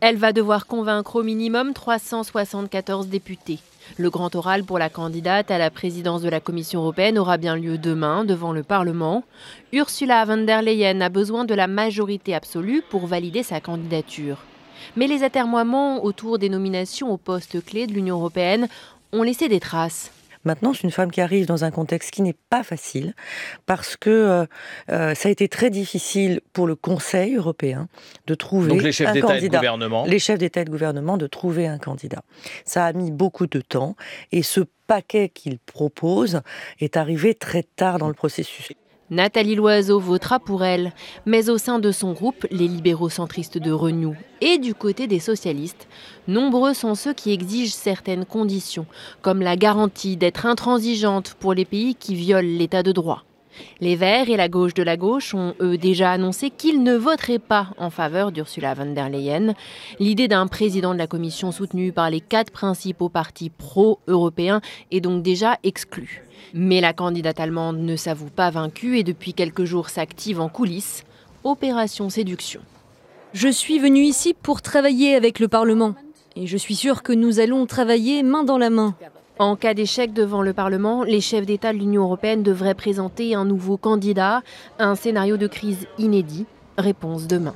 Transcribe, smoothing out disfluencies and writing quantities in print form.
Elle va devoir convaincre au minimum 374 députés. Le grand oral pour la candidate à la présidence de la Commission européenne aura bien lieu demain devant le Parlement. Ursula von der Leyen a besoin de la majorité absolue pour valider sa candidature. Mais les atermoiements autour des nominations aux postes clés de l'Union européenne ont laissé des traces. Maintenant, c'est une femme qui arrive dans un contexte qui n'est pas facile parce que ça a été très difficile pour le Conseil européen de trouver Donc les chefs un d'État candidat. et de gouvernement. Les chefs d'État et de gouvernement de trouver un candidat. Ça a mis beaucoup de temps et ce paquet qu'ils proposent est arrivé très tard dans le processus. Nathalie Loiseau votera pour elle, mais au sein de son groupe, les libéraux centristes de Renew et du côté des socialistes, nombreux sont ceux qui exigent certaines conditions, comme la garantie d'être intransigeante pour les pays qui violent l'état de droit. Les Verts et la gauche de la gauche ont, eux, déjà annoncé qu'ils ne voteraient pas en faveur d'Ursula von der Leyen. L'idée d'un président de la Commission soutenu par les 4 principaux partis pro-européens est donc déjà exclue. Mais la candidate allemande ne s'avoue pas vaincue et depuis quelques jours s'active en coulisses. Opération séduction. Je suis venue ici pour travailler avec le Parlement. Et je suis sûre que nous allons travailler main dans la main. En cas d'échec devant le Parlement, les chefs d'État de l'Union européenne devraient présenter un nouveau candidat, un scénario de crise inédit. Réponse demain.